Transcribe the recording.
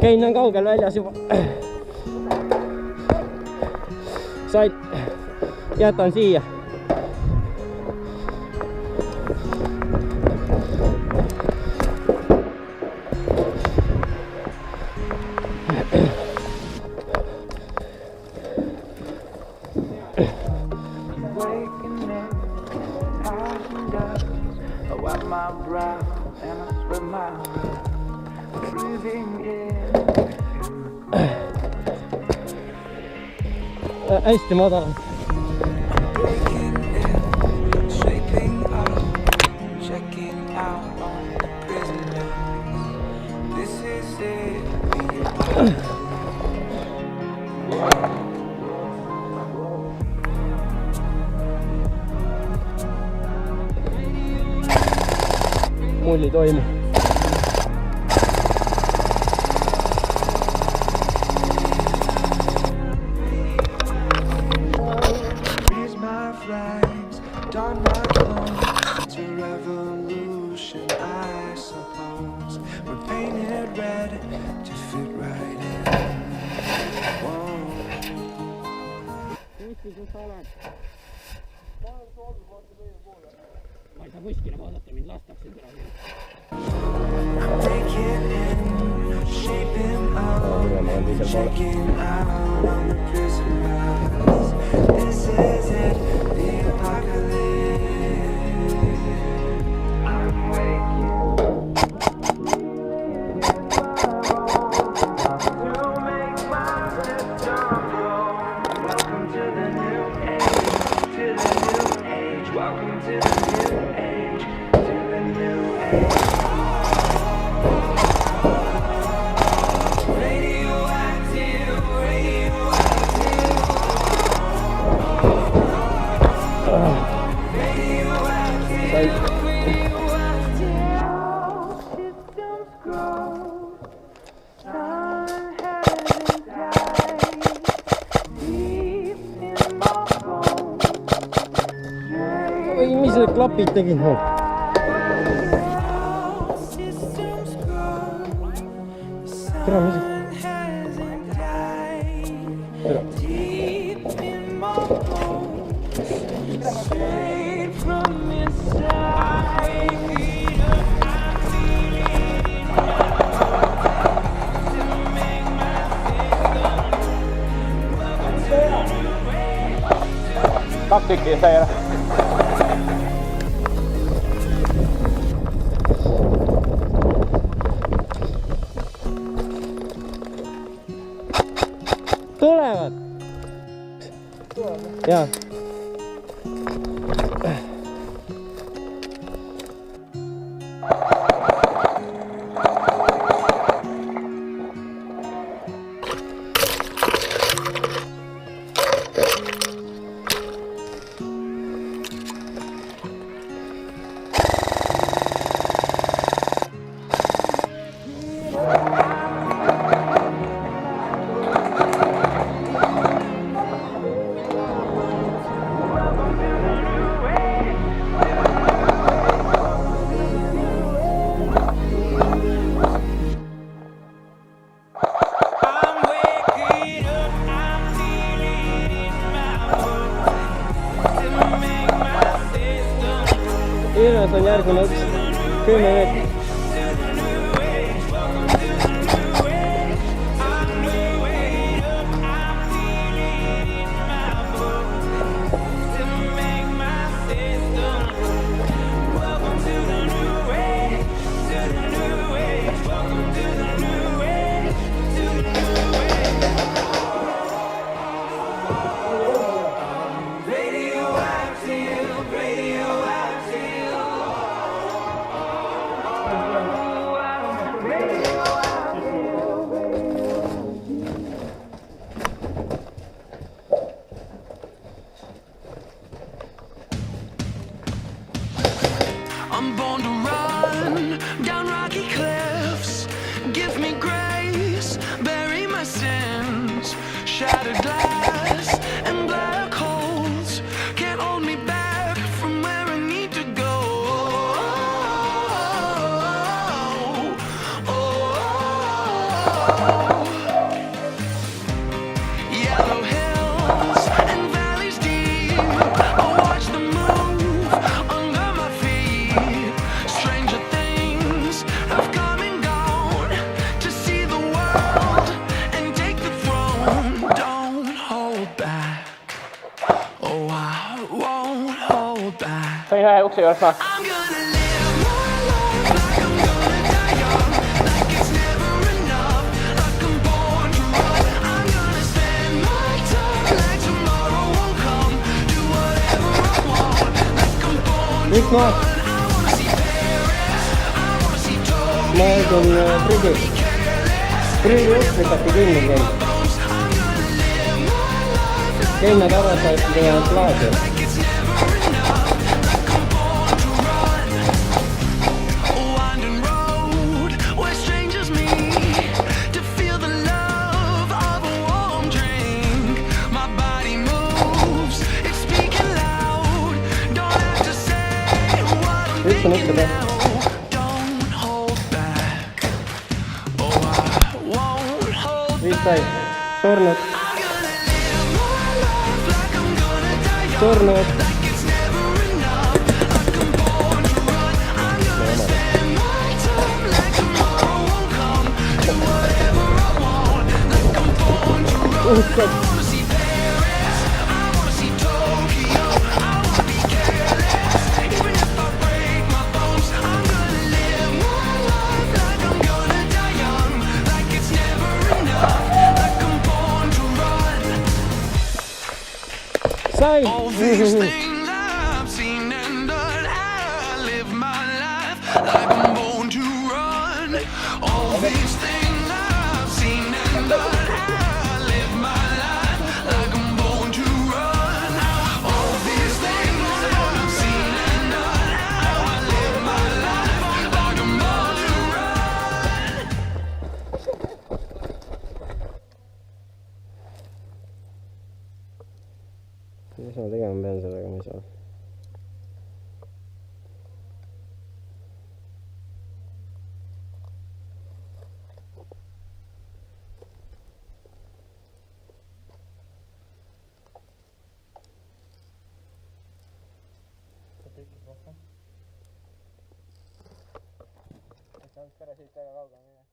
Kein on kaugel väljas juba. Sain. Jätan siia. Hästi madal. Mulli toimu. Ma ei saa kuskile vaadata, mind lastakse praegu. Oi, mis need klapid tegid mul? Tere, mis? Tere. Kaks tükki sai ära. Tulevad! Jaa. Ilmes on järgmine üks 10 meetrit. I'm born to run down rocky cliffs. Give me grace, bury my sins. Shattered glass and black holes can't jookse juurde. I'm gonna live my life like I'm gonna die young, like it's never enough, like I'm born to run. I'm gonna spend my time like tomorrow won't come, do whatever I want, like I'm born to Miks ma? run. I wanna see Paris, I wanna see Tokyo, Ma olen prügi. Prügi uks lükati kinni käib. I'm gonna live my life like Käin nad ära said plaasi. it's never enough, like I'm born to run. A winding road where strangers meet to feel the love of a warm drink. My body moves, it's speaking loud. Don't have to say what I'm Üks on thinking ikka now. Don't hold back. Oh, I won't hold Viis sai. Surnud. I'm gonna live my life like I'm gonna die young, Surnud. like it's never enough, like I'm born to run. I'm gonna spend my time like tomorrow won't come, do whatever I want, like I'm born to run. I wanna see Paris, I wanna see Tokyo, I wanna be careless, even if I break my bones. I'm gonna live my life like I'm gonna die young, like it's never enough, like I'm born to run. Sai! All these things I've seen and done, I live my life like I'm born to run. All these things I've seen and done, I live my life like I'm born to run. All these things I've seen and done, I live my life like I'm born to run. Mis ma tegema pean sellega, mis on? Sa võid korra siit väga kaugele minna.